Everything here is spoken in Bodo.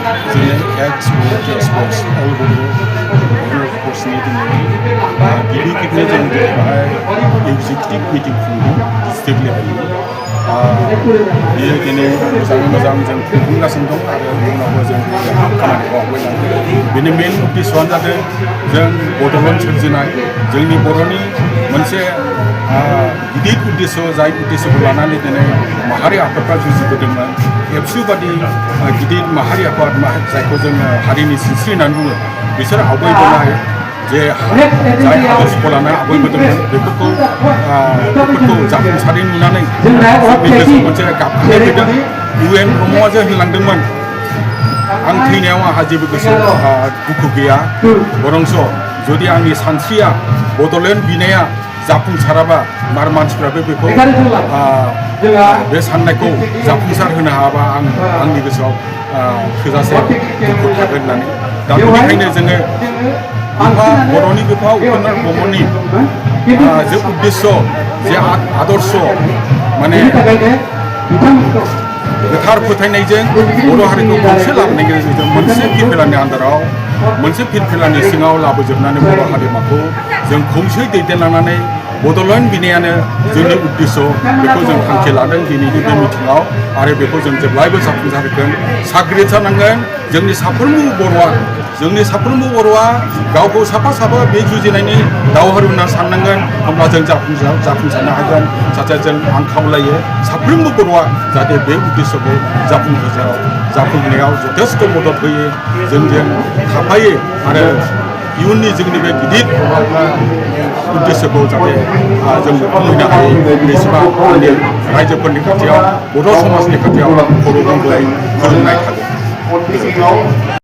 जोङो एक्सपर्ट अल कर्सनि गिबि खेबनि जों दिनै बाहाय एक्जिकिउटिभ मिटिं खुंदों डिस्ट्रिक्ट लेभेलनि बेयो दिनै मोजाङै मोजां जों खुंफुंगासिनो दं आरो इयुनावबो जों खामानिखौ आवगायलांगोन। बेनि मेन उद्देश्यआनो जादों जों बड'लेण्ड सोरजिनाय जोंनि बर'नि मोनसे गिदिर उद्देश्य जाय उद्देश्यखौ लानानै दिनै माहारि आफादफ्रा जुजिबोदोंमोन एबसु बादि गिदिर माहारि आफाद जायखौ जोङो हारिनि सिनस्रि होननानै बुङो बिसोर आवगायबोनाय जे जाय आदर्शखौ लानानै आवगायबोदोंमोन बेफोरखौ जाफुंसारै नुनानै जोंनि गोसोआव मोनसे गाबखांनाय फैदों। UN ब्रह्मआ जे होनलांदोंमोन आं थैनायाव आंहा जेबो गोसोआव दुखु गैया बरंस जुदि आंनि सानस्रिया बड'लेण्ड बिनाया जाफुंसाराबा आरो मानसिफ्राबो बेखौ बे साननायखौ जाफुंसार होनो हायाबा आंनि गोसोआव थोजासे दुखु थागोन होननानै दा बेनिखायनो जोङो बर'नि बिफा उपेन्द्र ब्रह्मनि जे उद्देश्य जे आदर्श माने गोथार फोथायनायजों बर' हारिखौ खौसे लाबोनायनि गेजेरजों मोनसे फिरफिलानि आन्दाराव मोनसे फिरफिलानि सिङाव लाबोजोबनानै बर' हारिमाखौ जों खौसेयै दैदेनलांनानै बड'लेण्ड बिनायानो जोंनि उद्देश्य बेखौ जों थांखि लादों दिनैनि बे मिटिङाव आरो बेखौ जों जेब्लायबो जाफुंसारगोन साग्रिद जानांगोन जोंनि साफ्रोमबो बर'आ गावखौ साफा साफा बे जुजिनायनि दावहारु होनना साननांगोन होमब्ला जों जाफुंसारनो हागोन जाहाथे जों आं खावलायो साफ्रोमबो बर'आ जाहाथे बे उद्देश्यखौ जाफुंहोनायाव जथेस्थ' मदद होयो जोंजों थाफायो आरो इयुननि जोंनि बे गिदिर उद्देश्यखौ जाहाथे जों मोनफुंहैनो हायो बेसेबां आंनि रायजोफोरनि खाथियाव बर' समाजनि खाथियाव खर' गंग्लाय खुलुमनाय थागोन।